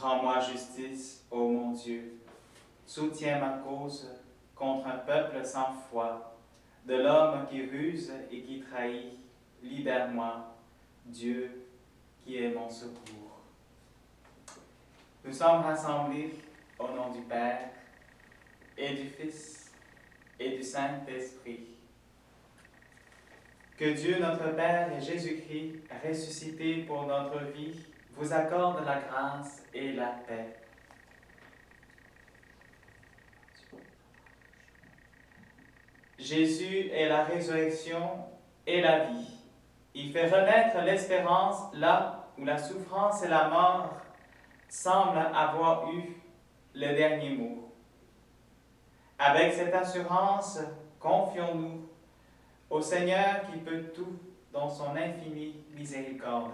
Rends-moi justice, ô mon Dieu. Soutiens ma cause contre un peuple sans foi, de l'homme qui ruse et qui trahit. Libère-moi, Dieu, qui est mon secours. Nous sommes rassemblés au nom du Père et du Fils et du Saint-Esprit. Que Dieu notre Père et Jésus-Christ, ressuscité pour notre vie, vous accorde la grâce et la paix. Jésus est la résurrection et la vie. Il fait renaître l'espérance là où la souffrance et la mort semblent avoir eu le dernier mot. Avec cette assurance, confions-nous au Seigneur qui peut tout dans son infinie miséricorde.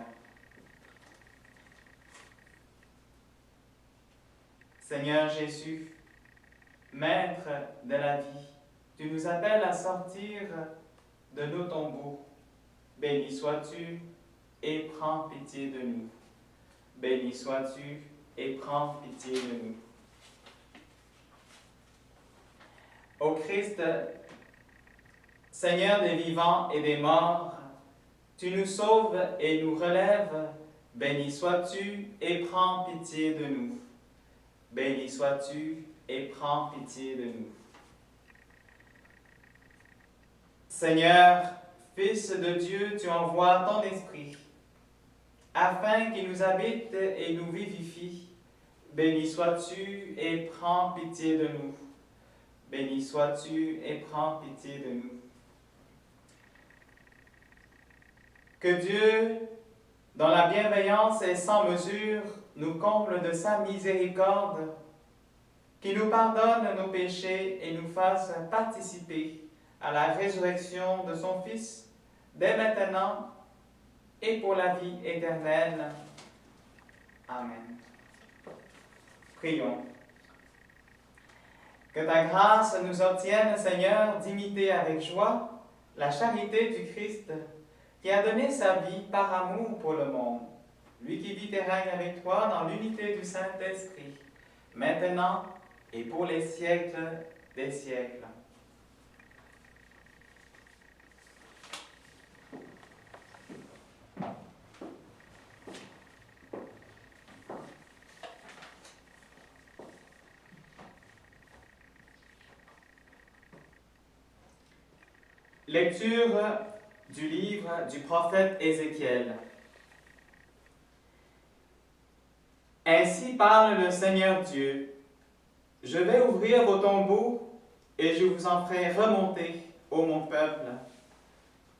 Seigneur Jésus, Maître de la vie, tu nous appelles à sortir de nos tombeaux. Béni sois-tu et prends pitié de nous. Béni sois-tu et prends pitié de nous. Ô Christ, Seigneur des vivants et des morts, tu nous sauves et nous relèves. Béni sois-tu et prends pitié de nous. Béni sois-tu et prends pitié de nous. Seigneur, Fils de Dieu, tu envoies ton Esprit, afin qu'il nous habite et nous vivifie. Béni sois-tu et prends pitié de nous. Béni sois-tu et prends pitié de nous. Que Dieu, dans la bienveillance et sans mesure, nous comble de sa miséricorde, qu'il nous pardonne nos péchés et nous fasse participer à la résurrection de son Fils, dès maintenant et pour la vie éternelle. Amen. Prions. Que ta grâce nous obtienne, Seigneur, d'imiter avec joie la charité du Christ, qui a donné sa vie par amour pour le monde, lui qui vit et règne avec toi dans l'unité du Saint-Esprit, maintenant et pour les siècles des siècles. Lecture du livre du prophète Ézéchiel. Ainsi parle le Seigneur Dieu. Je vais ouvrir vos tombeaux et je vous en ferai remonter, ô mon peuple,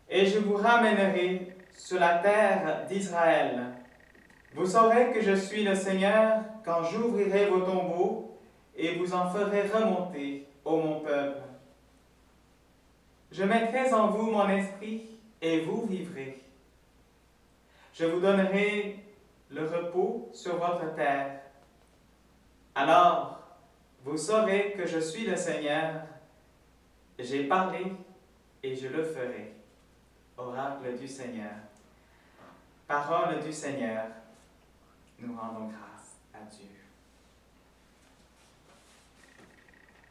et je vous ramènerai sur la terre d'Israël. Vous saurez que je suis le Seigneur quand j'ouvrirai vos tombeaux et vous en ferai remonter, ô mon peuple. Je mettrai en vous mon esprit et vous vivrez. Je vous donnerai le repos sur votre terre. Alors, vous saurez que je suis le Seigneur. J'ai parlé et je le ferai. Oracle du Seigneur. Parole du Seigneur. Nous rendons grâce à Dieu.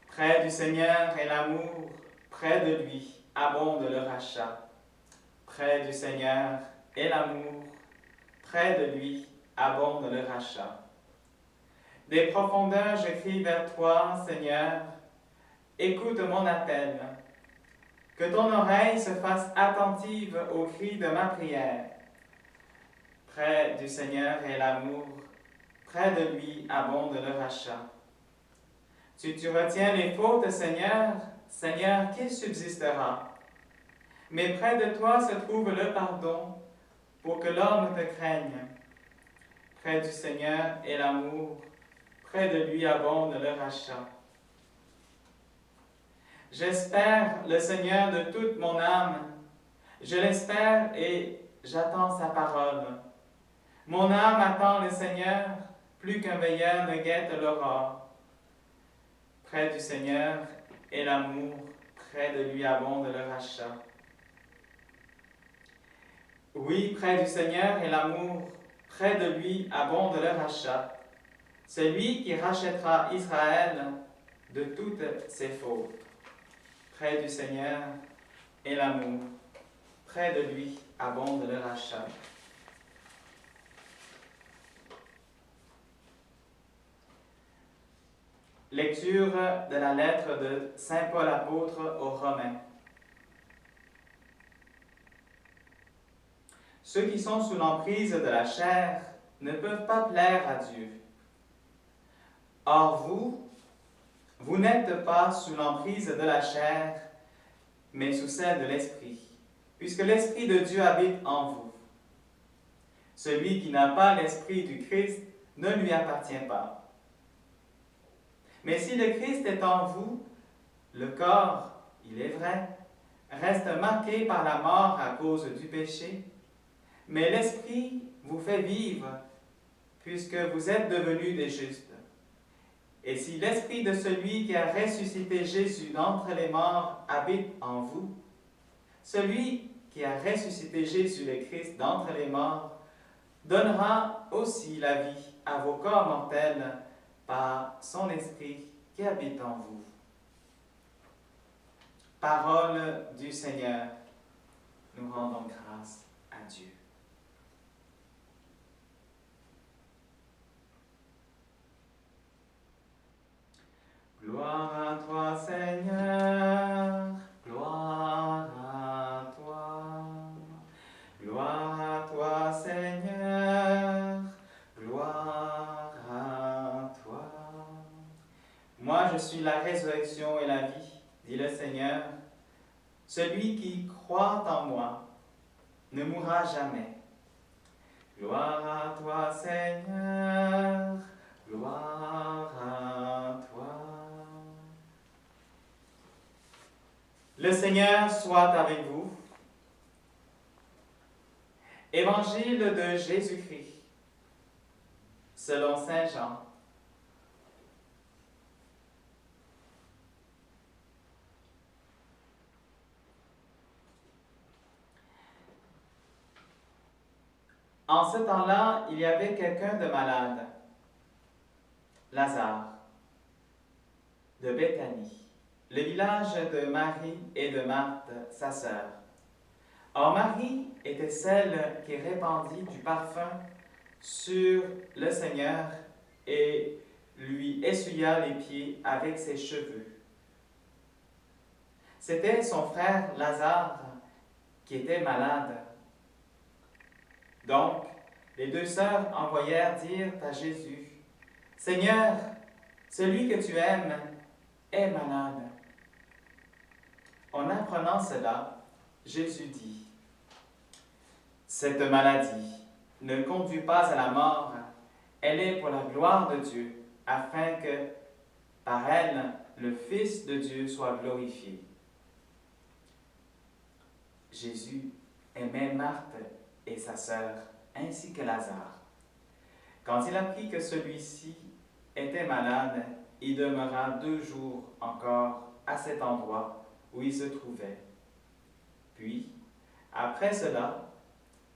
Près du Seigneur est l'amour, près de lui abonde le rachat. Près du Seigneur est l'amour, près de lui abonde le rachat. Des profondeurs je crie vers toi, Seigneur, écoute mon appel. Que ton oreille se fasse attentive au cri de ma prière. Près du Seigneur est l'amour, près de lui abonde le rachat. Si tu retiens les fautes, Seigneur, Seigneur, qui subsistera? Mais près de toi se trouve le pardon, pour que l'homme te craigne. Près du Seigneur est l'amour, près de lui abonde le rachat. J'espère le Seigneur de toute mon âme. Je l'espère et j'attends sa parole. Mon âme attend le Seigneur, plus qu'un veilleur ne guette l'aurore. Près du Seigneur est l'amour, près de lui abonde le rachat. Oui, près du Seigneur est l'amour, près de lui abonde le rachat. celui qui rachètera Israël de toutes ses fautes. Près du Seigneur est l'amour, près de lui abonde le rachat. Lecture de la lettre de Saint Paul apôtre aux Romains. Ceux qui sont sous l'emprise de la chair ne peuvent pas plaire à Dieu. Or vous n'êtes pas sous l'emprise de la chair, mais sous celle de l'Esprit, puisque l'Esprit de Dieu habite en vous. Celui qui n'a pas l'Esprit du Christ ne lui appartient pas. Mais si le Christ est en vous, le corps, il est vrai, reste marqué par la mort à cause du péché, mais l'Esprit vous fait vivre, puisque vous êtes devenus des justes. Et si l'Esprit de celui qui a ressuscité Jésus d'entre les morts habite en vous, celui qui a ressuscité Jésus le Christ d'entre les morts donnera aussi la vie à vos corps mortels par son Esprit qui habite en vous. Parole du Seigneur, nous rendons grâce à Dieu. Gloire à toi, Seigneur, gloire à toi. Gloire à toi, Seigneur, gloire à toi. Moi, je suis la résurrection et la vie, dit le Seigneur. Celui qui croit en moi ne mourra jamais. Gloire à toi, Seigneur, gloire à toi. Le Seigneur soit avec vous. Évangile de Jésus-Christ, selon Saint Jean. En ce temps-là, il y avait quelqu'un de malade, Lazare, de Béthanie, le village de Marie et de Marthe, sa sœur. Or Marie était celle qui répandit du parfum sur le Seigneur et lui essuya les pieds avec ses cheveux. C'était son frère Lazare qui était malade. Donc, les deux sœurs envoyèrent dire à Jésus, « Seigneur, celui que tu aimes est malade. » En apprenant cela, Jésus dit, « Cette maladie ne conduit pas à la mort, elle est pour la gloire de Dieu, afin que, par elle, le Fils de Dieu soit glorifié. » Jésus aimait Marthe et sa sœur, ainsi que Lazare. Quand il apprit que celui-ci était malade, il demeura 2 jours encore à cet endroit où il se trouvait. Puis, après cela,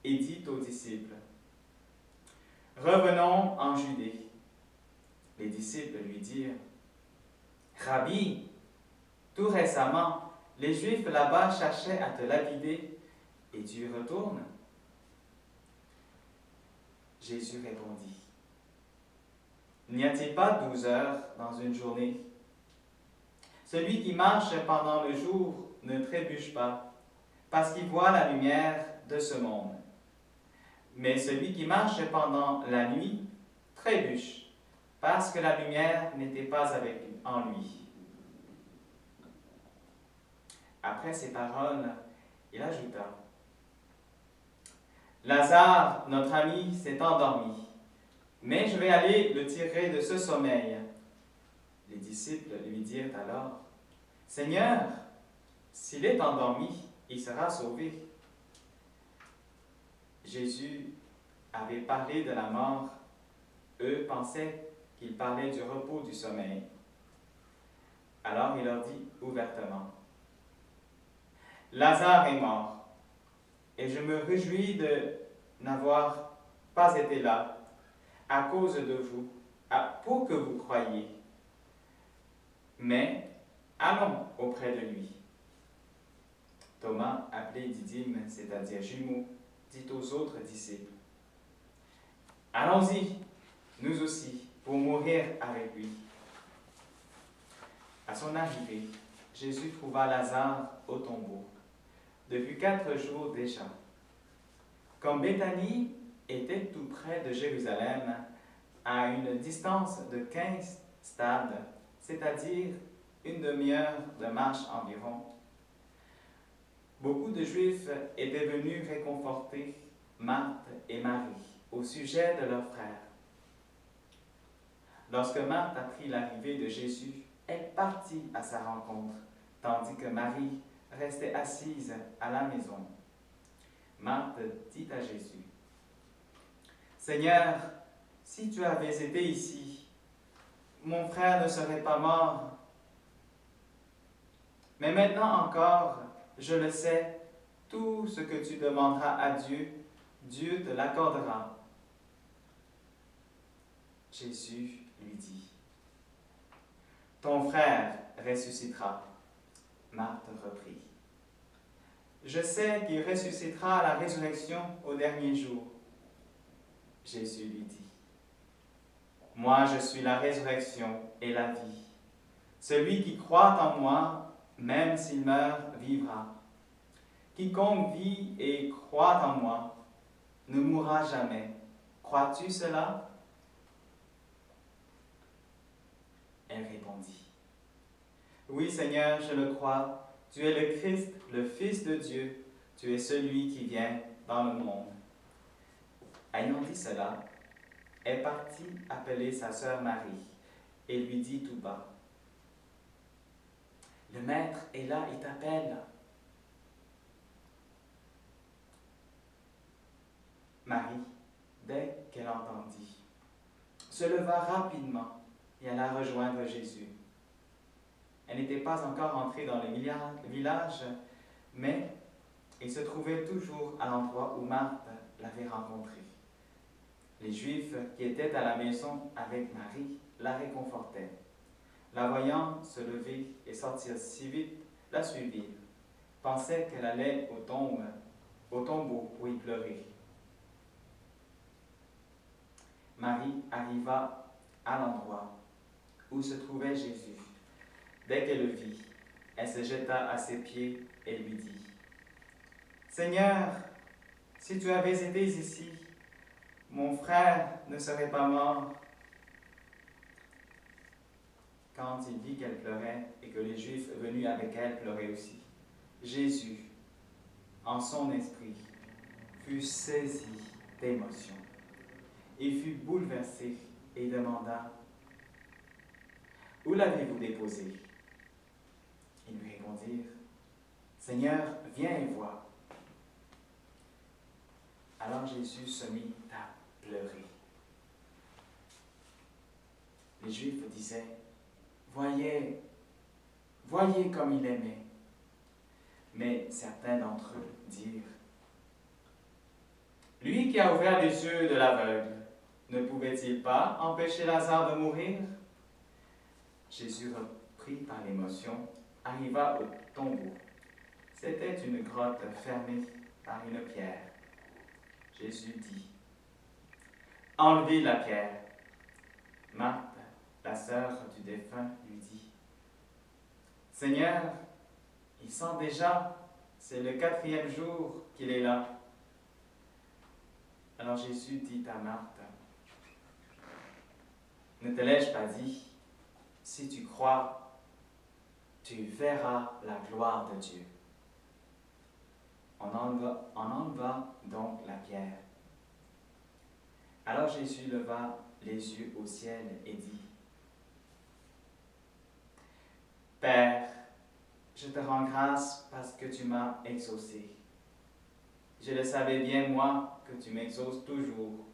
il dit aux disciples, « Revenons en Judée. » Les disciples lui dirent, « Rabbi, tout récemment, les Juifs là-bas cherchaient à te lapider, et tu y retournes. » Jésus répondit, « N'y a-t-il pas 12 heures dans une journée? Celui qui marche pendant le jour ne trébuche pas, parce qu'il voit la lumière de ce monde. Mais celui qui marche pendant la nuit trébuche, parce que la lumière n'était pas en lui. » Après ces paroles, il ajouta, « Lazare, notre ami, s'est endormi, mais je vais aller le tirer de ce sommeil. » Les disciples lui dirent alors, « Seigneur, s'il est endormi, il sera sauvé. » Jésus avait parlé de la mort. Eux pensaient qu'il parlait du repos du sommeil. Alors il leur dit ouvertement, « Lazare est mort, et je me réjouis de n'avoir pas été là à cause de vous, pour que vous croyiez. Mais allons auprès de lui. Thomas, appelé Didyme, c'est-à-dire jumeau, dit aux autres disciples, allons-y, nous aussi, pour mourir avec lui. À son arrivée, Jésus trouva Lazare au tombeau, depuis 4 jours déjà. Comme Béthanie était tout près de Jérusalem, à une distance de 15 stades, c'est-à-dire une demi-heure de marche environ, beaucoup de Juifs étaient venus réconforter Marthe et Marie au sujet de leur frère. Lorsque Marthe apprit l'arrivée de Jésus, elle partit à sa rencontre, tandis que Marie restait assise à la maison. Marthe dit à Jésus, « Seigneur, si tu avais été ici, mon frère ne serait pas mort. Mais maintenant encore, je le sais, tout ce que tu demanderas à Dieu, Dieu te l'accordera. » Jésus lui dit, « Ton frère ressuscitera. » Marthe reprit, « Je sais qu'il ressuscitera à la résurrection au dernier jour. » Jésus lui dit, « Moi je suis la résurrection et la vie. Celui qui croit en moi, même s'il meurt, vivra. Quiconque vit et croit en moi ne mourra jamais. Crois-tu cela? » Elle répondit, « Oui, Seigneur, je le crois. Tu es le Christ, le Fils de Dieu. Tu es celui qui vient dans le monde. » Ayant dit cela, elle partit appeler sa sœur Marie et lui dit tout bas, « Le Maître est là, il t'appelle. » Marie, dès qu'elle entendit, se leva rapidement et alla rejoindre Jésus. Elle n'était pas encore entrée dans le village, mais il se trouvait toujours à l'endroit où Marthe l'avait rencontrée. Les Juifs qui étaient à la maison avec Marie la réconfortaient. La voyant se lever et sortir si vite, la suivirent, pensaient qu'elle allait au tombeau où il pleurait. Marie arriva à l'endroit où se trouvait Jésus. Dès qu'elle le vit, elle se jeta à ses pieds et lui dit, « Seigneur, si tu avais été ici, mon frère ne serait pas mort. » Quand il vit qu'elle pleurait et que les Juifs venus avec elle pleuraient aussi, Jésus, en son esprit, fut saisi d'émotion. Il fut bouleversé et demanda, « Où l'avez-vous déposé? » Ils lui répondirent, « Seigneur, viens et vois. » Alors Jésus se mit à pleurer. Les Juifs disaient, « Voyez comme il aimait. » Mais certains d'entre eux dirent, « Lui qui a ouvert les yeux de l'aveugle, ne pouvait-il pas empêcher Lazare de mourir? » Jésus, repris par l'émotion, arriva au tombeau. C'était une grotte fermée par une pierre. Jésus dit, « Enlevez la pierre. » Marthe, la sœur du défunt, lui dit, « Seigneur, il sent déjà, c'est le 4e jour qu'il est là. » Alors Jésus dit à Marthe, « Ne te l'ai-je pas dit, si tu crois, tu verras la gloire de Dieu. » On enleva donc la pierre. Alors Jésus leva les yeux au ciel et dit, « Père, je te rends grâce parce que tu m'as exaucé. Je le savais bien, moi, que tu m'exauces toujours.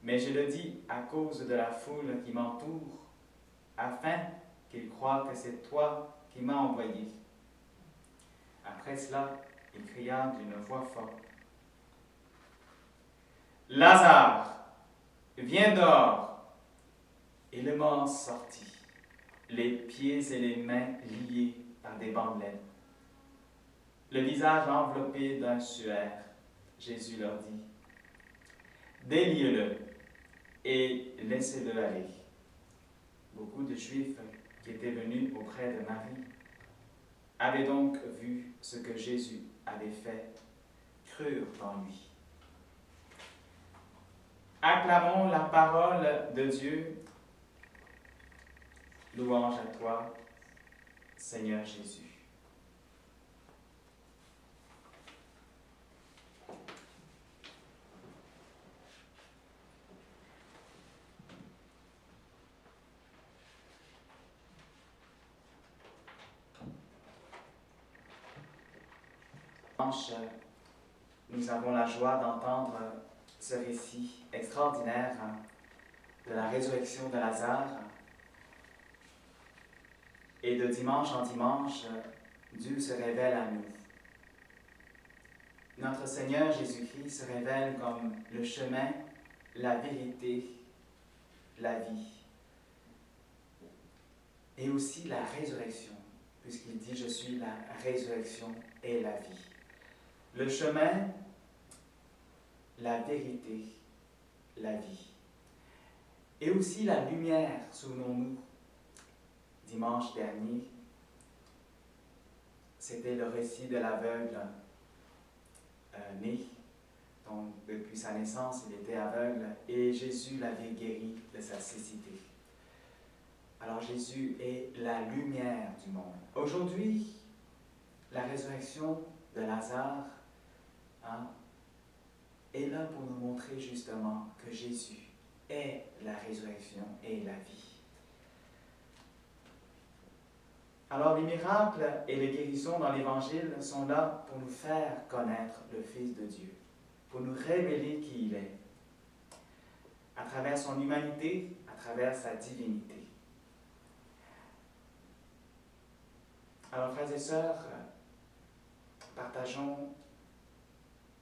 Mais je le dis à cause de la foule qui m'entoure, afin qu'ils croient que c'est toi qui m'as envoyé. » Après cela, il cria d'une voix forte, « Lazare, viens dehors. » Et le mort sortit, les pieds et les mains liés par des bandelettes. Le visage enveloppé d'un suaire, Jésus leur dit, « Déliez-le et laissez-le aller. » Beaucoup de Juifs qui étaient venus auprès de Marie avaient donc vu ce que Jésus avait fait, crurent en lui. Acclamons la parole de Dieu. Louange à toi, Seigneur Jésus. Nous avons la joie d'entendre ce récit extraordinaire de la résurrection de Lazare. Et de dimanche en dimanche, Dieu se révèle à nous. Notre Seigneur Jésus-Christ se révèle comme le chemin, la vérité, la vie. Et aussi la résurrection, puisqu'il dit « Je suis la résurrection et la vie ». Le chemin, la vérité, la vie. Et aussi la lumière, souvenons-nous. Dimanche dernier, c'était le récit de l'aveugle né. Donc, depuis sa naissance, il était aveugle et Jésus l'avait guéri de sa cécité. Alors, Jésus est la lumière du monde. Aujourd'hui, la résurrection de Lazare est là pour nous montrer justement que Jésus est la résurrection et la vie. Alors les miracles et les guérisons dans l'Évangile sont là pour nous faire connaître le Fils de Dieu, pour nous révéler qui il est, à travers son humanité, à travers sa divinité. Alors frères et sœurs, partageons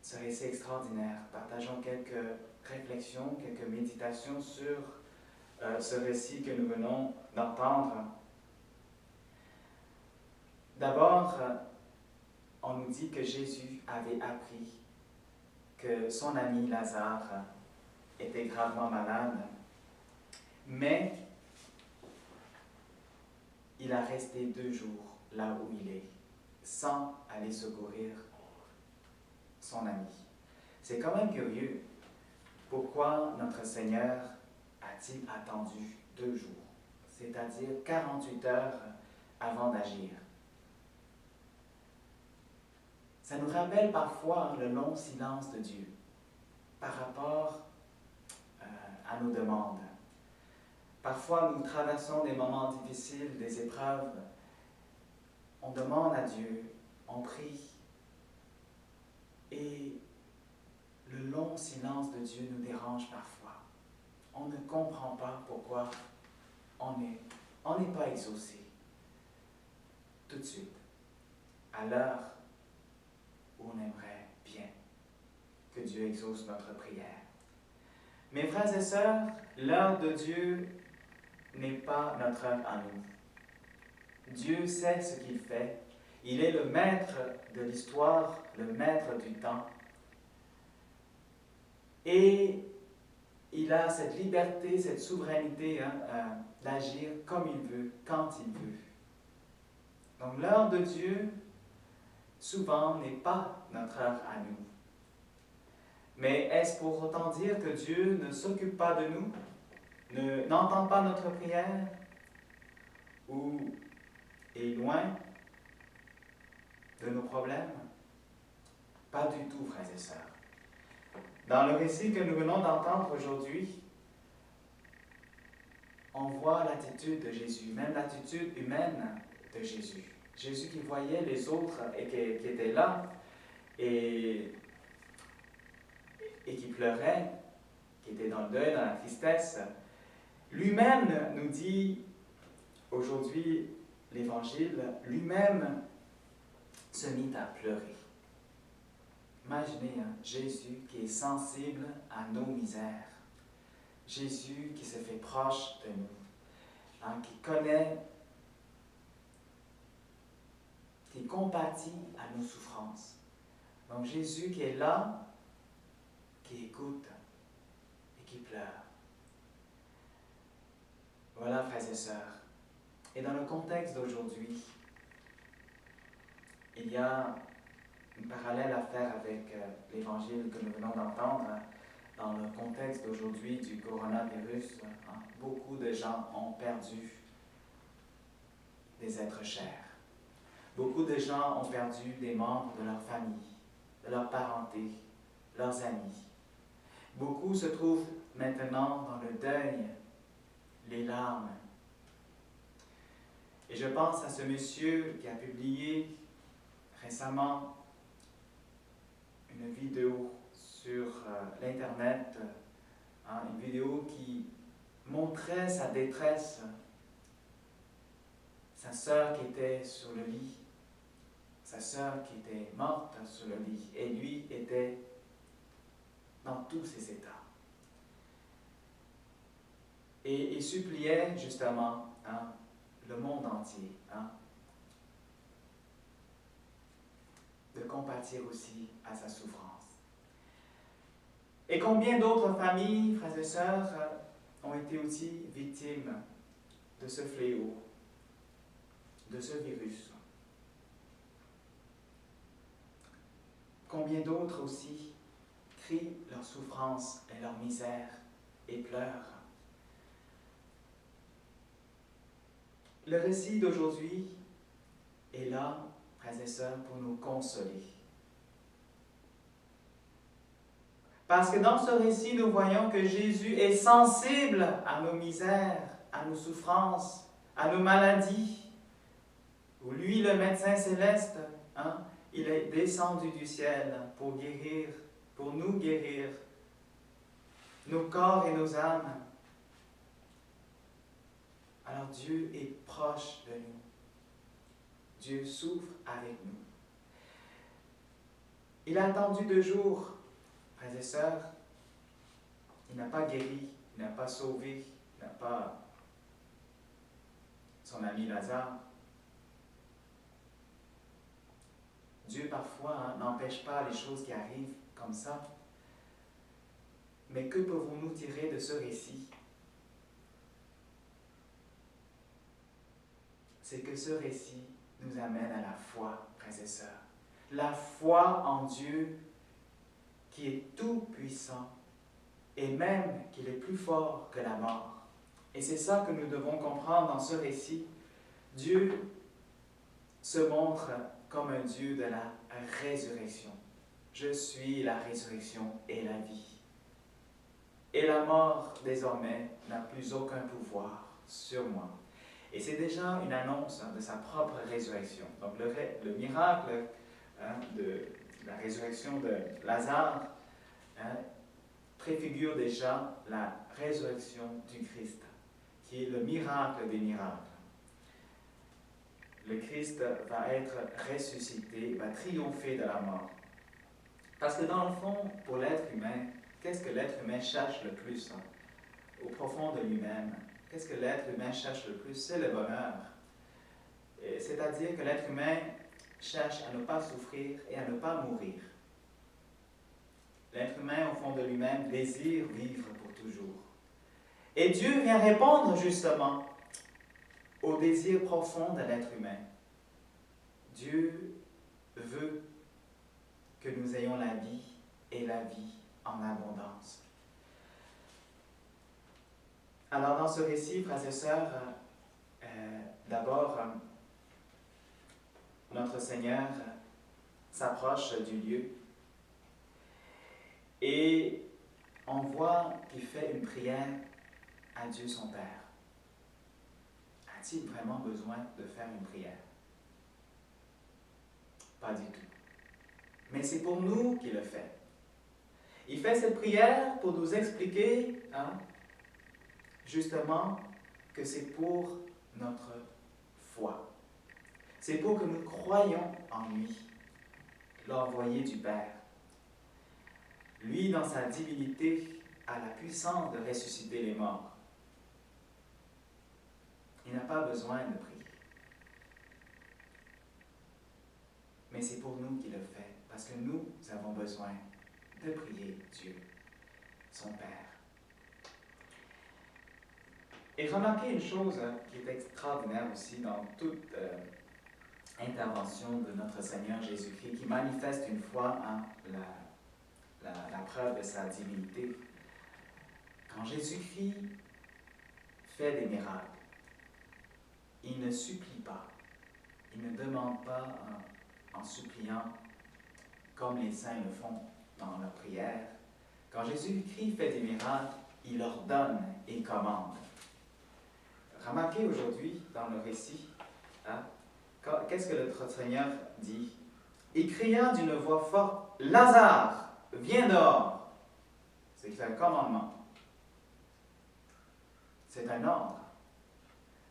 ce récit extraordinaire, partageons quelques réflexions, quelques méditations sur ce récit que nous venons d'entendre. D'abord, on nous dit que Jésus avait appris que son ami Lazare était gravement malade, mais il a resté 2 jours là où il est, sans aller secourir son ami. C'est quand même curieux. Pourquoi notre Seigneur a-t-il attendu 2 jours, c'est-à-dire 48 heures avant d'agir? Ça nous rappelle parfois le long silence de Dieu par rapport à nos demandes. Parfois, nous traversons des moments difficiles, des épreuves. On demande à Dieu, on prie. Et le long silence de Dieu nous dérange parfois. On ne comprend pas pourquoi on n'est pas exaucé tout de suite, à l'heure où on aimerait bien que Dieu exauce notre prière. Mes frères et sœurs, l'heure de Dieu n'est pas notre heure à nous. Dieu sait ce qu'il fait. Il est le maître de l'histoire, le maître du temps. Et il a cette liberté, cette souveraineté d'agir comme il veut, quand il veut. Donc l'heure de Dieu, souvent, n'est pas notre heure à nous. Mais est-ce pour autant dire que Dieu ne s'occupe pas de nous, n'entend pas notre prière, ou est loin de nos problèmes? Pas du tout, frères et sœurs. Dans le récit que nous venons d'entendre aujourd'hui, on voit l'attitude de Jésus, même l'attitude humaine de Jésus. Jésus qui voyait les autres et qui étaient là et qui pleurait, qui était dans le deuil, dans la tristesse. Lui-même nous dit aujourd'hui l'Évangile, lui-même se mit à pleurer. Imaginez Jésus qui est sensible à nos misères, Jésus qui se fait proche de nous, hein, qui connaît, qui compatit à nos souffrances. Donc Jésus qui est là, qui écoute et qui pleure. Voilà, frères et sœurs. Et dans le contexte d'aujourd'hui, il y a un parallèle à faire avec l'évangile que nous venons d'entendre. Dans le contexte d'aujourd'hui du coronavirus, hein, beaucoup de gens ont perdu des êtres chers. Beaucoup de gens ont perdu des membres de leur famille, de leur parenté, leurs amis. Beaucoup se trouvent maintenant dans le deuil, les larmes. Et je pense à ce monsieur qui a publié récemment une vidéo sur l'Internet, hein, une vidéo qui montrait sa détresse, sa sœur qui était sur le lit, sa sœur qui était morte sur le lit, et lui était dans tous ses états. Et il suppliait justement, hein, le monde entier, hein, de compatir aussi à sa souffrance. Et combien d'autres familles, frères et sœurs, ont été aussi victimes de ce fléau, de ce virus. Combien d'autres aussi crient leur souffrance et leur misère et pleurent. Le récit d'aujourd'hui est là, frères et sœurs, pour nous consoler. Parce que dans ce récit, nous voyons que Jésus est sensible à nos misères, à nos souffrances, à nos maladies. Où lui, le médecin céleste, hein, il est descendu du ciel pour guérir, pour nous guérir, nos corps et nos âmes. Alors Dieu est proche de nous. Dieu souffre avec nous. Il a attendu 2 jours, frères et sœurs. Il n'a pas guéri, il n'a pas sauvé, il n'a pas son ami Lazare. Dieu parfois n'empêche pas les choses qui arrivent comme ça. Mais que pouvons-nous tirer de ce récit? C'est que ce récit nous amène à la foi, frères et sœurs. La foi en Dieu qui est tout puissant et même qu'il est plus fort que la mort. Et c'est ça que nous devons comprendre dans ce récit. Dieu se montre comme un Dieu de la résurrection. Je suis la résurrection et la vie. Et la mort, désormais, n'a plus aucun pouvoir sur moi. Et c'est déjà une annonce de sa propre résurrection. Donc le miracle de la résurrection de Lazare préfigure déjà la résurrection du Christ, qui est le miracle des miracles. Le Christ va être ressuscité, va triompher de la mort. Parce que dans le fond, pour l'être humain, qu'est-ce que l'être humain cherche le plus, hein? Au profond de lui-même? Qu'est-ce que l'être humain cherche le plus? C'est le bonheur. C'est-à-dire que l'être humain cherche à ne pas souffrir et à ne pas mourir. L'être humain, au fond de lui-même, désire vivre pour toujours. Et Dieu vient répondre justement au désir profond de l'être humain. Dieu veut que nous ayons la vie et la vie en abondance. Alors dans ce récit, frères et sœurs, d'abord, notre Seigneur s'approche du lieu et on voit qu'il fait une prière à Dieu son Père. A-t-il vraiment besoin de faire une prière? Pas du tout. Mais c'est pour nous qu'il le fait. Il fait cette prière pour nous expliquer, justement, que c'est pour notre foi. C'est pour que nous croyions en lui, l'envoyé du Père. Lui, dans sa divinité, a la puissance de ressusciter les morts. Il n'a pas besoin de prier. Mais c'est pour nous qu'il le fait, parce que nous avons besoin de prier Dieu, son Père. Et remarquez une chose qui est extraordinaire aussi dans toute intervention de notre Seigneur Jésus-Christ, qui manifeste une fois la preuve de sa divinité. Quand Jésus-Christ fait des miracles, il ne supplie pas, il ne demande pas en suppliant comme les saints le font dans leur prière. Quand Jésus-Christ fait des miracles, il ordonne et commande. Remarquez aujourd'hui dans le récit, qu'est-ce que notre Seigneur dit? Il cria d'une voix forte, « Lazare, viens dehors !» C'est un commandement. C'est un ordre.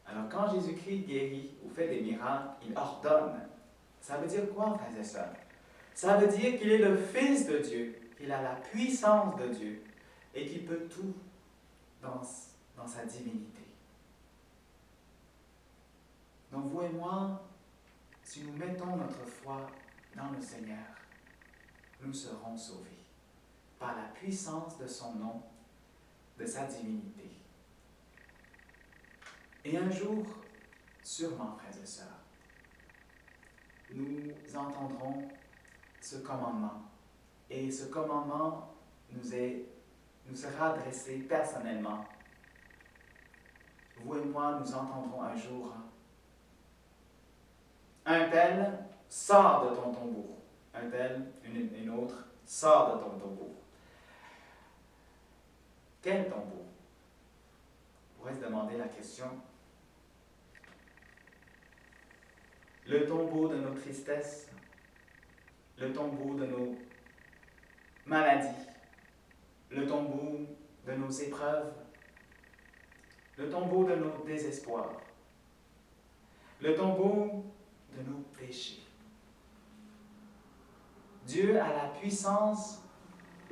Alors quand Jésus-Christ guérit ou fait des miracles, il ordonne. Ça veut dire quoi, frères et sœurs? Ça veut dire qu'il est le Fils de Dieu, qu'il a la puissance de Dieu et qu'il peut tout dans sa divinité. Donc vous et moi, si nous mettons notre foi dans le Seigneur, nous serons sauvés par la puissance de son nom, de sa divinité. Et un jour, sûrement, frères et sœurs, nous entendrons ce commandement. Et ce commandement nous sera adressé personnellement. Vous et moi, nous entendrons un jour, un tel sort de ton tombeau. Un tel, une autre, sort de ton tombeau. Quel tombeau? On pourrait se demander la question. Le tombeau de nos tristesses, le tombeau de nos maladies, le tombeau de nos épreuves, le tombeau de nos désespoirs, le tombeau de nos péchés. Dieu a la puissance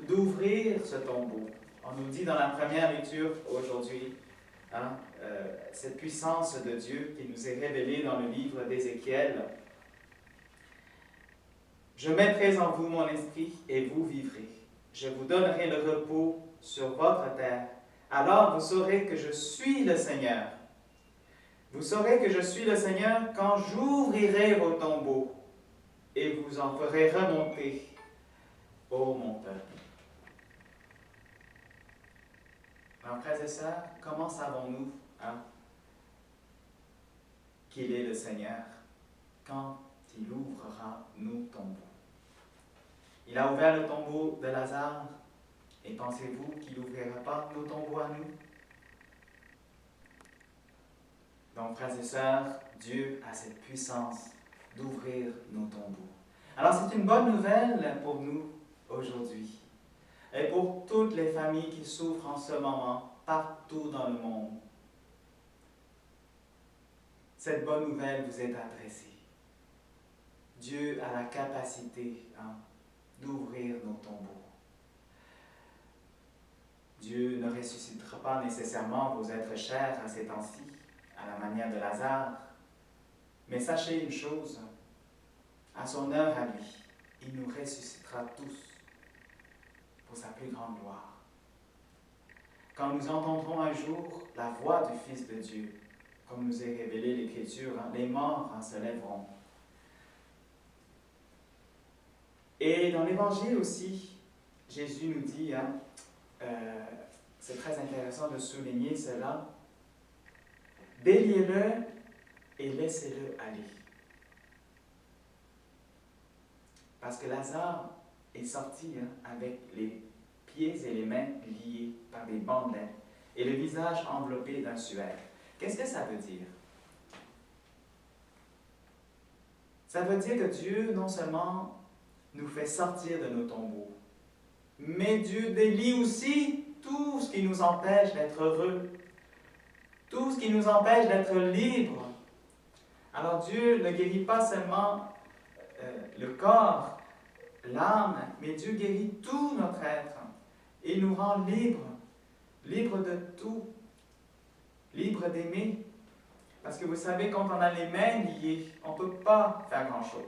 d'ouvrir ce tombeau. On nous dit dans la première lecture aujourd'hui, cette puissance de Dieu qui nous est révélée dans le livre d'Ézéchiel. Je mettrai en vous mon esprit et vous vivrez. Je vous donnerai le repos sur votre terre. Alors vous saurez que je suis le Seigneur. Vous saurez que je suis le Seigneur quand j'ouvrirai vos tombeaux et vous en ferai remonter, ô mon peuple. Alors, frères et sœurs, comment savons-nous qu'il est le Seigneur quand il ouvrira nos tombeaux? Il a ouvert le tombeau de Lazare, et pensez-vous qu'il n'ouvrira pas nos tombeaux à nous? Donc, frères et sœurs, Dieu a cette puissance d'ouvrir nos tombeaux. Alors, c'est une bonne nouvelle pour nous aujourd'hui. Et pour toutes les familles qui souffrent en ce moment, partout dans le monde. Cette bonne nouvelle vous est adressée. Dieu a la capacité d'ouvrir nos tombeaux. Dieu ne ressuscitera pas nécessairement vos êtres chers à ces temps-ci, à la manière de Lazare. Mais sachez une chose, à son heure à lui, il nous ressuscitera tous pour sa plus grande gloire. Quand nous entendrons un jour la voix du Fils de Dieu, comme nous est révélé l'Écriture, les morts se lèveront. Et dans l'Évangile aussi, Jésus nous dit, c'est très intéressant de souligner cela, déliez-le et laissez-le aller. Parce que Lazare est sorti avec les pieds et les mains liés par des bandelettes et le visage enveloppé d'un suaire. Qu'est-ce que ça veut dire? Ça veut dire que Dieu, non seulement nous fait sortir de nos tombeaux, mais Dieu délie aussi tout ce qui nous empêche d'être heureux, tout ce qui nous empêche d'être libres. Alors Dieu ne guérit pas seulement le corps, l'âme, mais Dieu guérit tout notre être. Il nous rend libres, libres de tout, libres d'aimer. Parce que vous savez, quand on a les mains liées, on ne peut pas faire grand-chose.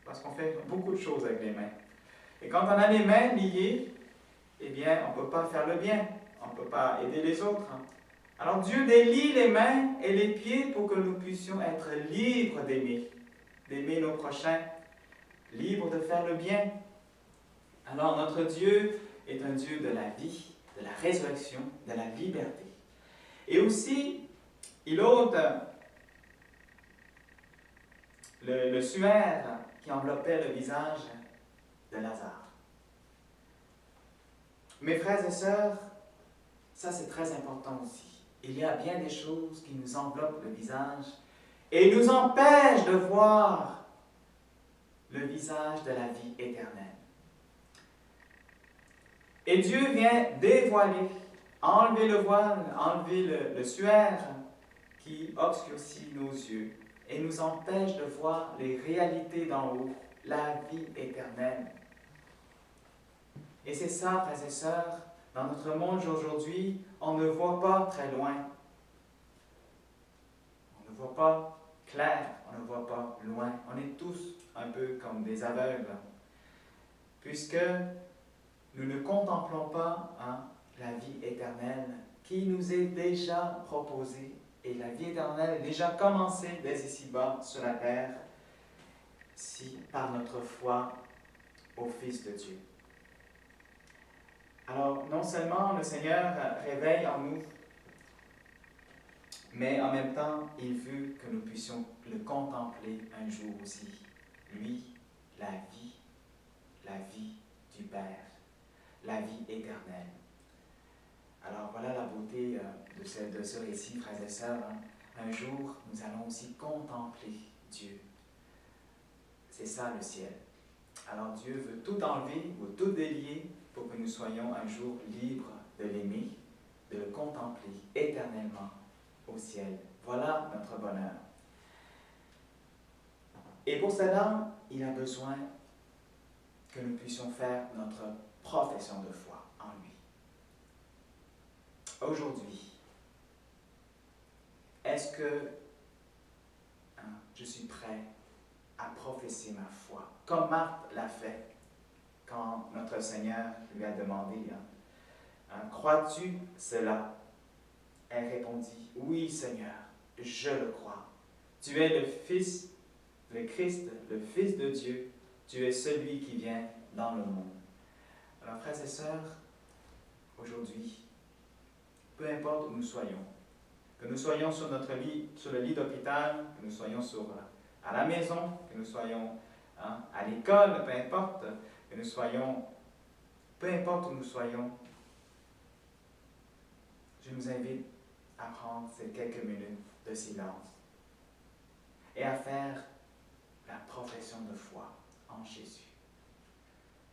Parce qu'on fait beaucoup de choses avec les mains. Et quand on a les mains liées, eh bien, on ne peut pas faire le bien. On ne peut pas aider les autres. Alors Dieu délie les mains et les pieds pour que nous puissions être libres d'aimer nos prochains, libres de faire le bien. Alors notre Dieu est un Dieu de la vie, de la résurrection, de la liberté. Et aussi, il ôte le suaire qui enveloppait le visage de Lazare. Mes frères et sœurs, ça c'est très important aussi. Il y a bien des choses qui nous enveloppent le visage et nous empêchent de voir le visage de la vie éternelle. Et Dieu vient dévoiler, enlever le voile, enlever le suaire qui obscurcit nos yeux et nous empêche de voir les réalités d'en haut, la vie éternelle. Et c'est ça, frères et sœurs, dans notre monde aujourd'hui, on ne voit pas très loin. On ne voit pas clair, on ne voit pas loin. On est tous un peu comme des aveugles, puisque nous ne contemplons pas la vie éternelle qui nous est déjà proposée. Et la vie éternelle est déjà commencée dès ici-bas sur la terre, si par notre foi au Fils de Dieu. Alors, non seulement le Seigneur réveille en nous, mais en même temps, il veut que nous puissions le contempler un jour aussi. Lui, la vie du Père, la vie éternelle. Alors voilà la beauté de ce récit, frères et sœurs. Un jour, nous allons aussi contempler Dieu. C'est ça le ciel. Alors Dieu veut tout enlever ou tout délier pour que nous soyons un jour libres de l'aimer, de le contempler éternellement au ciel. Voilà notre bonheur. Et pour cela, il a besoin que nous puissions faire notre profession de foi en lui. Aujourd'hui, est-ce que je suis prêt à professer ma foi, comme Marthe l'a fait quand notre Seigneur lui a demandé crois-tu cela? Elle répondit, oui Seigneur, je le crois. Tu es le Fils, le Christ, le Fils de Dieu. Tu es celui qui vient dans le monde. Alors frères et sœurs, aujourd'hui, peu importe où nous soyons, que nous soyons sur notre lit, sur le lit d'hôpital, que nous soyons à la maison, que nous soyons à l'école, peu importe, que nous soyons, peu importe où nous soyons, je nous invite à prendre ces quelques minutes de silence et à faire la profession de foi en Jésus.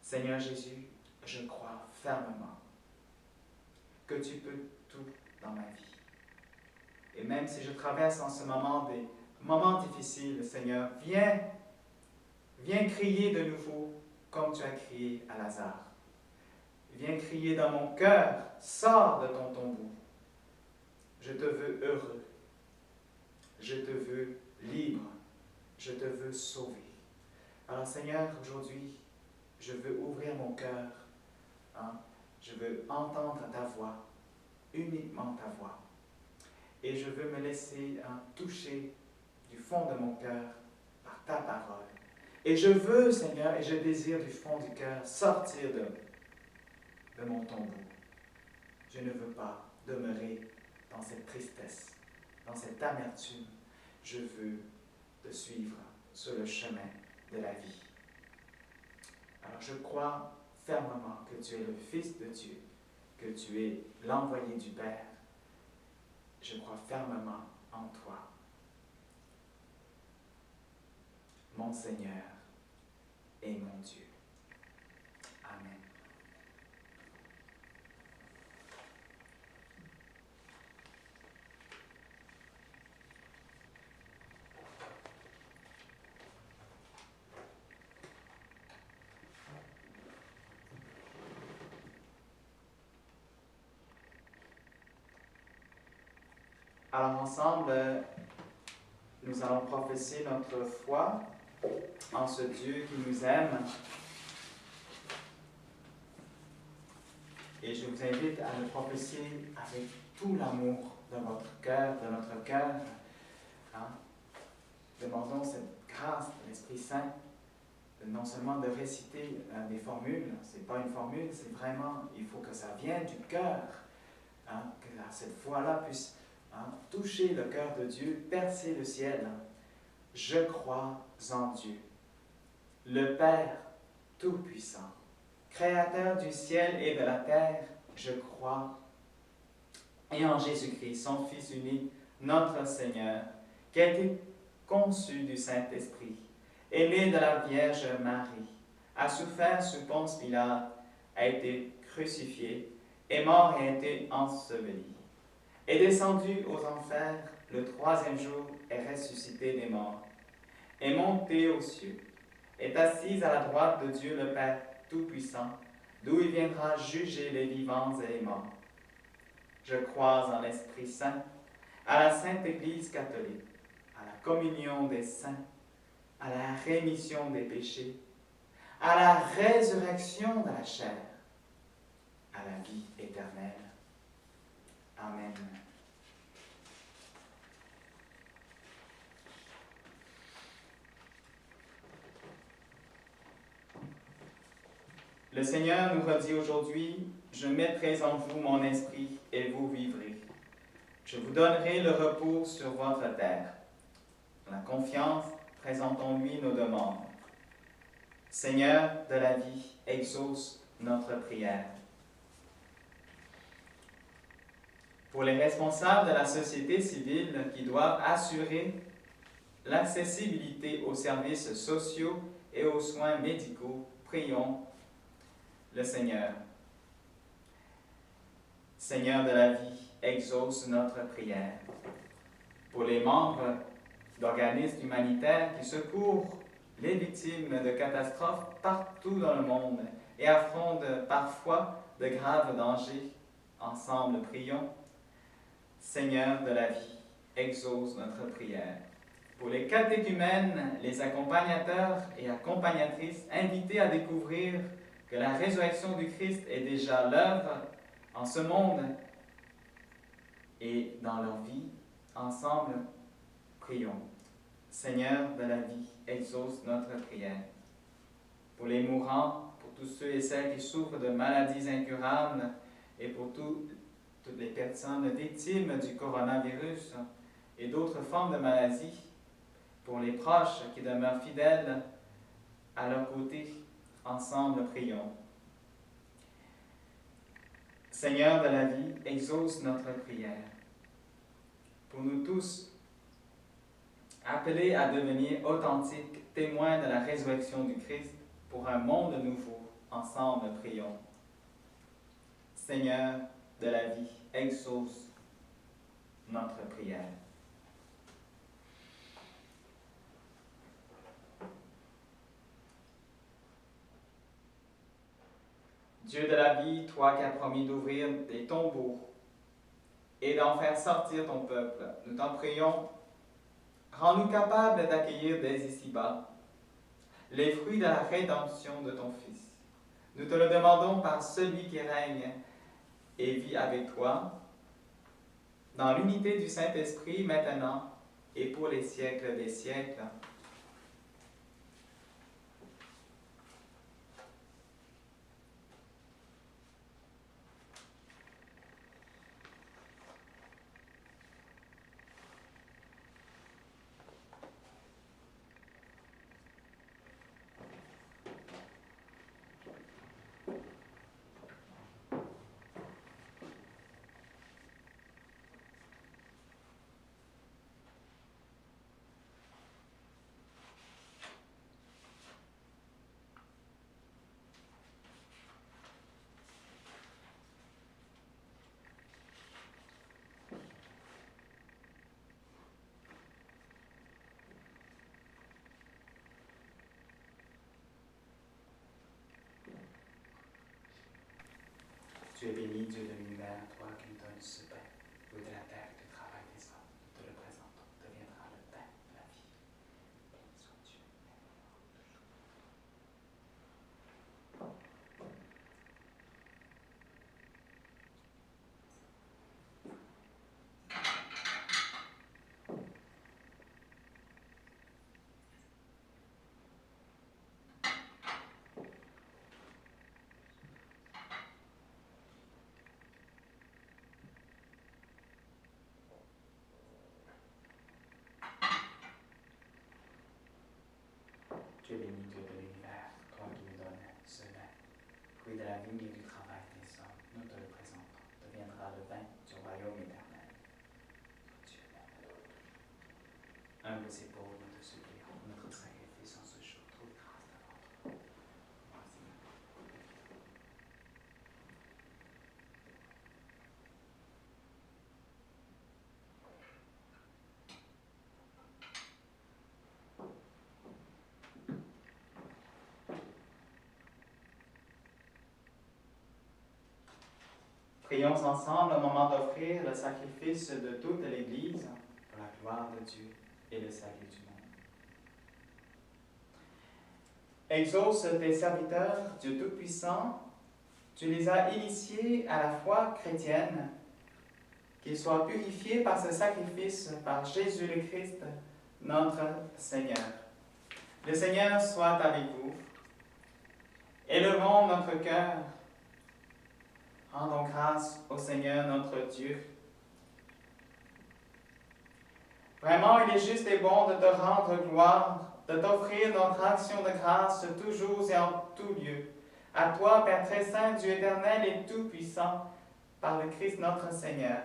Seigneur Jésus, je crois fermement que tu peux tout dans ma vie. Et même si je traverse en ce moment des moments difficiles, Seigneur, viens crier de nouveau comme tu as crié à Lazare. Viens crier dans mon cœur, sors de ton tombeau. Je te veux heureux. Je te veux libre. Je te veux sauver. Alors Seigneur, aujourd'hui, je veux ouvrir mon cœur. Je veux entendre ta voix, uniquement ta voix. Et je veux me laisser toucher du fond de mon cœur par ta parole. Et je veux, Seigneur, et je désire du fond du cœur sortir de mon tombeau. Je ne veux pas demeurer dans cette tristesse, dans cette amertume. Je veux te suivre sur le chemin de la vie. Alors je crois fermement que tu es le Fils de Dieu, que tu es l'envoyé du Père. Je crois fermement en toi. Mon Seigneur et mon Dieu. Amen. Alors ensemble, nous allons professer notre foi en ce Dieu qui nous aime. Et je vous invite à le prophétiser avec tout l'amour de votre cœur, de notre cœur. Hein? Demandons cette grâce de l'Esprit Saint, non seulement de réciter des formules, ce n'est pas une formule, c'est vraiment, il faut que ça vienne du cœur, hein? Que cette foi-là puisse toucher le cœur de Dieu, percer le ciel. Je crois en Dieu, le Père Tout-Puissant, Créateur du ciel et de la terre, je crois, et en Jésus-Christ, son Fils unique, notre Seigneur, qui a été conçu du Saint-Esprit, est né de la Vierge Marie, a souffert sous Ponce Pilate, a été crucifié, est mort et a été enseveli, est descendu aux enfers, le troisième jour est ressuscité des morts, est monté aux cieux, est assis à la droite de Dieu le Père Tout-Puissant, d'où il viendra juger les vivants et les morts. Je crois en l'Esprit Saint, à la Sainte Église catholique, à la communion des saints, à la rémission des péchés, à la résurrection de la chair, à la vie éternelle. Amen. Le Seigneur nous redit aujourd'hui, « Je mettrai en vous mon esprit et vous vivrez. Je vous donnerai le repos sur votre terre. » Dans la confiance, présentons-lui nos demandes. Seigneur de la vie, exauce notre prière. Pour les responsables de la société civile qui doivent assurer l'accessibilité aux services sociaux et aux soins médicaux, prions le Seigneur. Seigneur de la vie, exauce notre prière. Pour les membres d'organismes humanitaires qui secourent les victimes de catastrophes partout dans le monde et affrontent parfois de graves dangers, ensemble prions. Seigneur de la vie, exauce notre prière. Pour les catéchumènes, les accompagnateurs et accompagnatrices invités à découvrir que la résurrection du Christ est déjà l'œuvre en ce monde et dans leur vie, ensemble, prions. Seigneur de la vie, exauce notre prière. Pour les mourants, pour tous ceux et celles qui souffrent de maladies incurables et pour toutes les personnes victimes du coronavirus et d'autres formes de maladies, pour les proches qui demeurent fidèles à leur côté, ensemble prions. Seigneur de la vie, exauce notre prière. Pour nous tous, appelés à devenir authentiques témoins de la résurrection du Christ pour un monde nouveau, ensemble prions. Seigneur de la vie, exauce notre prière. Dieu de la vie, toi qui as promis d'ouvrir des tombeaux et d'en faire sortir ton peuple, nous t'en prions, rends-nous capables d'accueillir dès ici-bas les fruits de la rédemption de ton Fils. Nous te le demandons par celui qui règne et vit avec toi, dans l'unité du Saint-Esprit, maintenant et pour les siècles des siècles. Tu es béni, Dieu de l'univers, toi qui nous donnes ce pain, fruit de la terre et du travail des hommes. Tu es béni, Dieu de l'univers, toi qui nous donnes ce vin, fruit de la vigne et du travail des hommes. Nous te le présentons. Deviendra le vin du royaume éternel. Dieu l'aime. Humbles et pauvres, nous te supplions. Notre sacrifice en ce jour, trouve grâce devant toi. Merci. Prions ensemble au moment d'offrir le sacrifice de toute l'Église pour la gloire de Dieu et le salut du monde. Exauce tes serviteurs, Dieu Tout-Puissant, tu les as initiés à la foi chrétienne, qu'ils soient purifiés par ce sacrifice, par Jésus le Christ, notre Seigneur. Le Seigneur soit avec vous. Élevons notre cœur. Rendons grâce au Seigneur notre Dieu. Vraiment, il est juste et bon de te rendre gloire, de t'offrir notre action de grâce toujours et en tout lieu. À toi, Père très saint, Dieu éternel et tout-puissant, par le Christ notre Seigneur.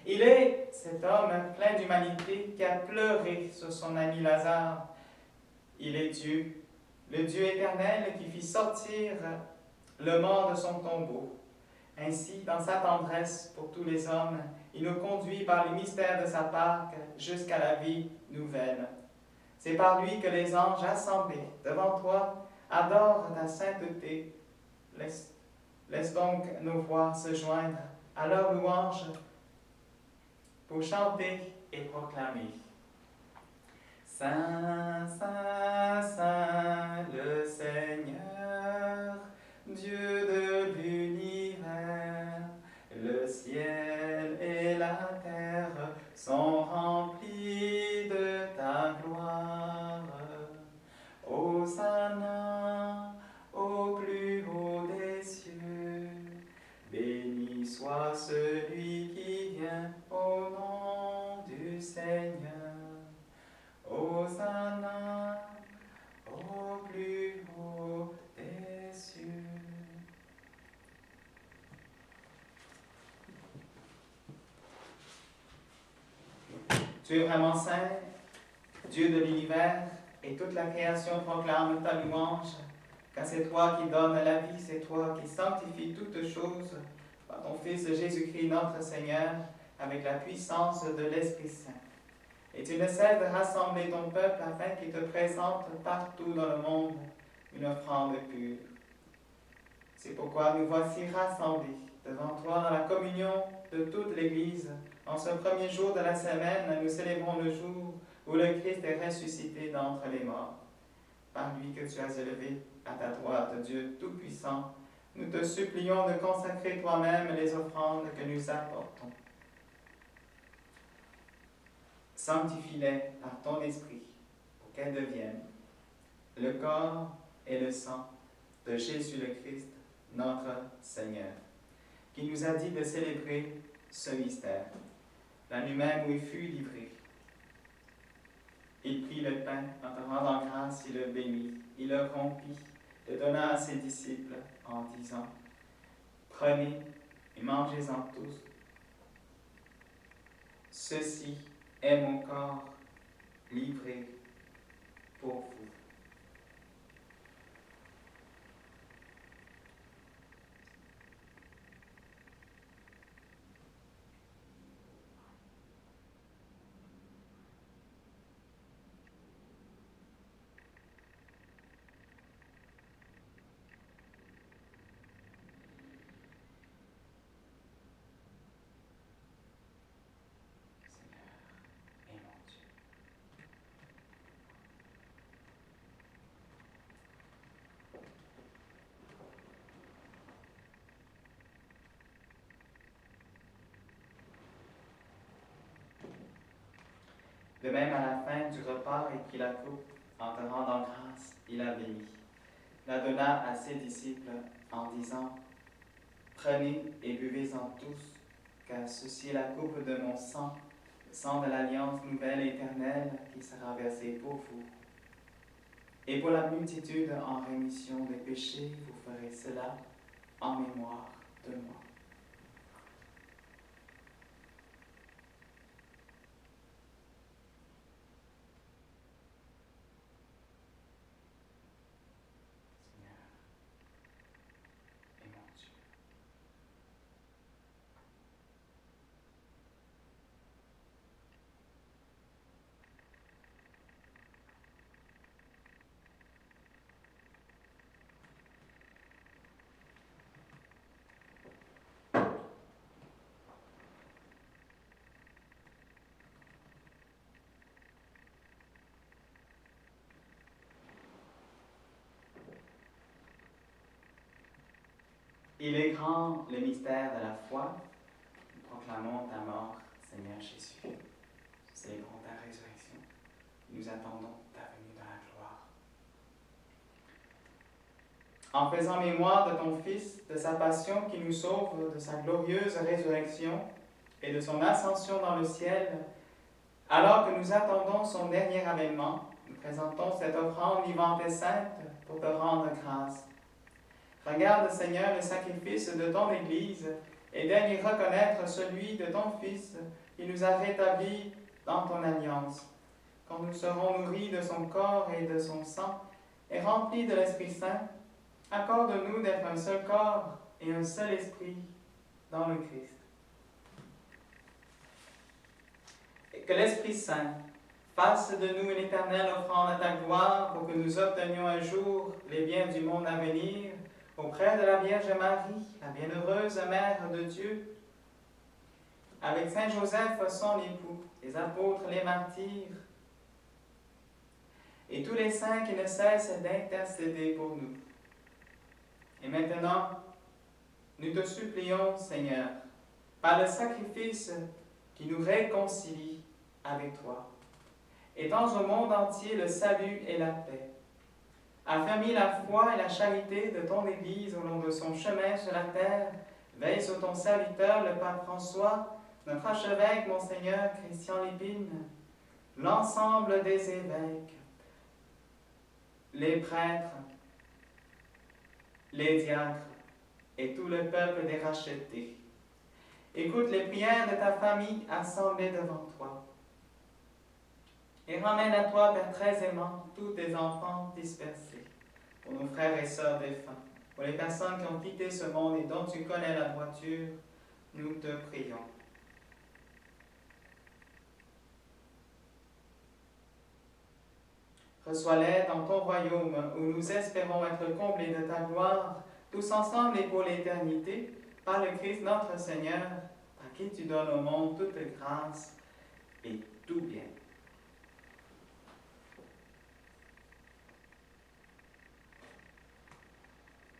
Il est cet homme plein d'humanité qui a pleuré sur son ami Lazare. Il est Dieu, le Dieu éternel qui fit sortir le mort de son tombeau. Ainsi, dans sa tendresse pour tous les hommes, il nous conduit par les mystères de sa Pâque jusqu'à la vie nouvelle. C'est par lui que les anges assemblés devant toi adorent ta sainteté. Laisse donc nos voix se joindre à leur louange pour chanter et proclamer. Saint, Saint, Saint, le Seigneur, Dieu de l'univers, le ciel et la terre sont remplis de ta gloire. Hosanna au plus haut des cieux, béni soit celui qui vient au nom du Seigneur. Hosanna au plus haut des cieux. Tu es vraiment saint, Dieu de l'univers, et toute la création proclame ta louange, car c'est toi qui donnes la vie, c'est toi qui sanctifies toutes choses par ton Fils Jésus-Christ notre Seigneur, avec la puissance de l'Esprit Saint. Et tu ne cesses de rassembler ton peuple afin qu'il te présente partout dans le monde une offrande pure. C'est pourquoi nous voici rassemblés devant toi dans la communion de toute l'Église. En ce premier jour de la semaine, nous célébrons le jour où le Christ est ressuscité d'entre les morts. Par lui que tu as élevé à ta droite, Dieu Tout-Puissant, nous te supplions de consacrer toi-même les offrandes que nous apportons. Sanctifie-les par ton esprit pour qu'elles deviennent le corps et le sang de Jésus le Christ, notre Seigneur, qui nous a dit de célébrer ce mystère. La nuit même où il fut livré, il prit le pain en te rendant grâce, il le bénit, il le rompit, le donna à ses disciples en disant, « Prenez et mangez-en tous. Ceci est mon corps livré pour vous. » Seigneur et mon Dieu. De même, à la fin du repas, il prit la coupe, en te rendant grâce, il la bénit, la donna à ses disciples en disant, « Prenez et buvez-en tous, car ceci est la coupe de mon sang, le sang de l'alliance nouvelle et éternelle qui sera versé pour vous. Et pour la multitude en rémission des péchés, vous ferez cela en mémoire de moi. Seigneur et mon Dieu. Il est grand le mystère de la foi. Nous proclamons ta mort, Seigneur Jésus. Nous célébrons ta résurrection. Nous attendons ta venue dans la gloire. En faisant mémoire de ton Fils, de sa passion qui nous sauve, de sa glorieuse résurrection et de son ascension dans le ciel, alors que nous attendons son dernier avènement, nous présentons cette offrande vivante et sainte pour te rendre grâce. Regarde, Seigneur, le sacrifice de ton Église et daigne y reconnaître celui de ton Fils qui nous a rétablis dans ton alliance. Quand nous serons nourris de son corps et de son sang et remplis de l'Esprit Saint, accorde-nous d'être un seul corps et un seul esprit dans le Christ. Et que l'Esprit Saint fasse de nous une éternelle offrande à ta gloire pour que nous obtenions un jour les biens du monde à venir auprès de la Vierge Marie, la bienheureuse Mère de Dieu, avec Saint Joseph, son époux, les apôtres, les martyrs, et tous les saints qui ne cessent d'intercéder pour nous. Et maintenant, nous te supplions, Seigneur, par le sacrifice qui nous réconcilie avec toi, étends au monde entier le salut et la paix. Affermis la foi et la charité de ton Église au long de son chemin sur la terre. Veille sur ton serviteur, le pape François, notre archevêque, Monseigneur Christian Lépine, l'ensemble des évêques, les prêtres, les diacres et tout le peuple des rachetés. Écoute les prières de ta famille assemblée devant toi. Et ramène à toi, Père très aimant, tous tes enfants dispersés, pour nos frères et sœurs défunts, pour les personnes qui ont quitté ce monde et dont tu connais la droiture, nous te prions. Reçois-les dans ton royaume, où nous espérons être comblés de ta gloire, tous ensemble et pour l'éternité, par le Christ notre Seigneur, par qui tu donnes au monde toute grâce et tout bien.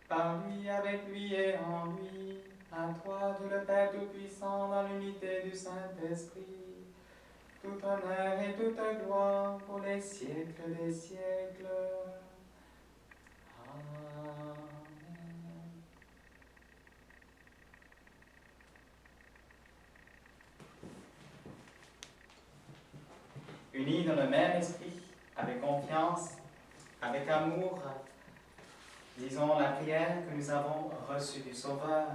Par lui, avec lui et en lui, à toi, Dieu le Père Tout-Puissant, dans l'unité du Saint-Esprit, tout honneur et toute gloire pour les siècles des siècles. Amen. Unis dans le même esprit, avec confiance, avec amour, disons la prière que nous avons reçue du Sauveur,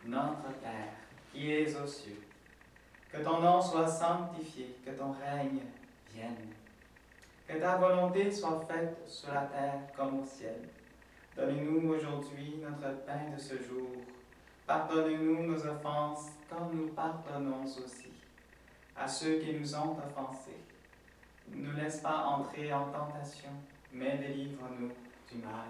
notre Père, qui es aux cieux. Que ton nom soit sanctifié, que ton règne vienne. Que ta volonté soit faite sur la terre comme au ciel. Donne-nous aujourd'hui notre pain de ce jour. Pardonne-nous nos offenses, comme nous pardonnons aussi à ceux qui nous ont offensés. Ne nous laisse pas entrer en tentation, mais délivre-nous du mal.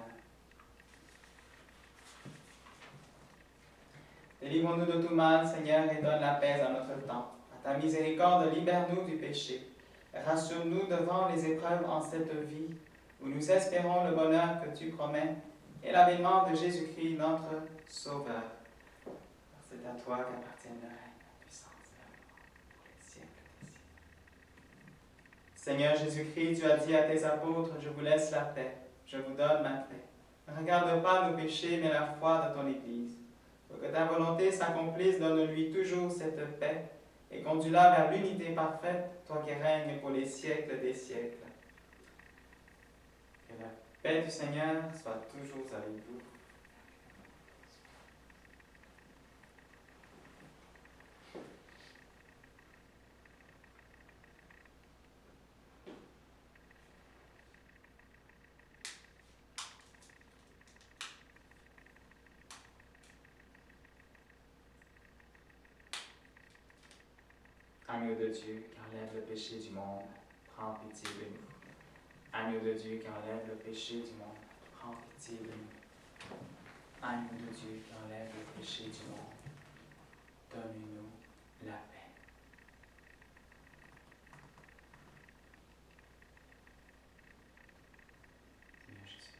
Délivre-nous de tout mal, Seigneur, et donne la paix à notre temps. À ta miséricorde, libère-nous du péché. Rassure-nous devant les épreuves en cette vie, où nous espérons le bonheur que tu promets et l'avènement de Jésus-Christ, notre Sauveur. C'est à toi qu'appartiennent le règne, la puissance et la gloire pour les siècles des siècles. Seigneur Jésus-Christ, tu as dit à tes apôtres, je vous laisse la paix, je vous donne ma paix. Ne regarde pas nos péchés, mais la foi de ton Église. Pour que ta volonté s'accomplisse, donne-lui toujours cette paix et conduis-la vers l'unité parfaite, toi qui règnes pour les siècles des siècles. Que la Paix du Seigneur soit toujours avec vous. Agneau de Dieu qui enlève le péché du monde, prends pitié de nous. Agneau de Dieu qui enlève le péché du monde, prends pitié de nous. Agneau de Dieu qui enlève le péché du monde, donne-nous la paix. Seigneur Jésus.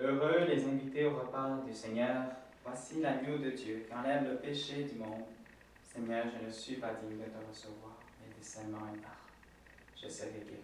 Heureux les invités au repas du Seigneur. Voici l'agneau de Dieu qui enlève le péché du monde. Seigneur, je ne suis pas digne de te recevoir, mais dis seulement une part. Je serai guéri.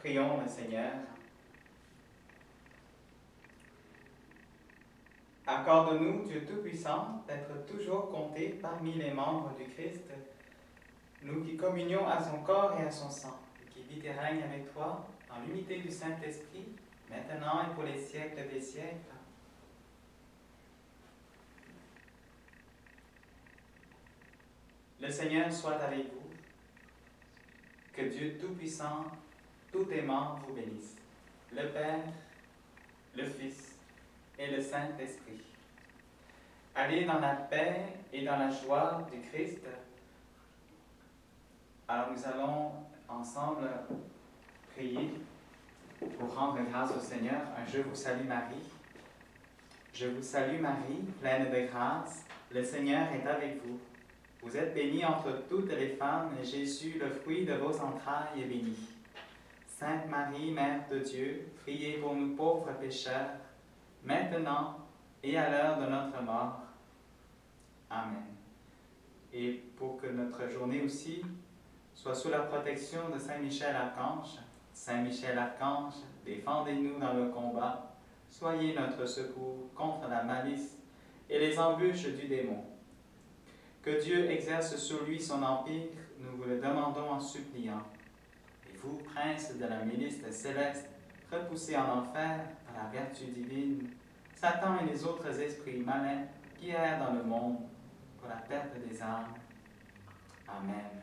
Prions le Seigneur. Accorde-nous, Dieu Tout-Puissant, d'être toujours comptés parmi les membres du Christ, nous qui communions à son corps et à son sang, et qui vit et règne avec toi dans l'unité du Saint-Esprit, maintenant et pour les siècles des siècles. Le Seigneur soit avec vous. Que Dieu Tout-Puissant, tout aimant vous bénisse. Le Père, le Fils et le Saint-Esprit. Allez dans la paix et dans la joie du Christ. Alors nous allons ensemble prier pour rendre grâce au Seigneur. Un Je vous salue Marie. Je vous salue Marie, pleine de grâce, le Seigneur est avec vous. Vous êtes bénie entre toutes les femmes, et Jésus, le fruit de vos entrailles, est béni. Sainte Marie, Mère de Dieu, priez pour nous pauvres pécheurs, maintenant et à l'heure de notre mort. Amen. Et pour que notre journée aussi soit sous la protection de Saint Michel Archange. Saint Michel Archange, défendez-nous dans le combat. Soyez notre secours contre la malice et les embûches du démon. Que Dieu exerce sur lui son empire, nous vous le demandons en suppliant. Et vous, princes de la milice céleste, repoussés en enfer par la vertu divine, Satan et les autres esprits malins qui errent dans le monde pour la perte des âmes. Amen.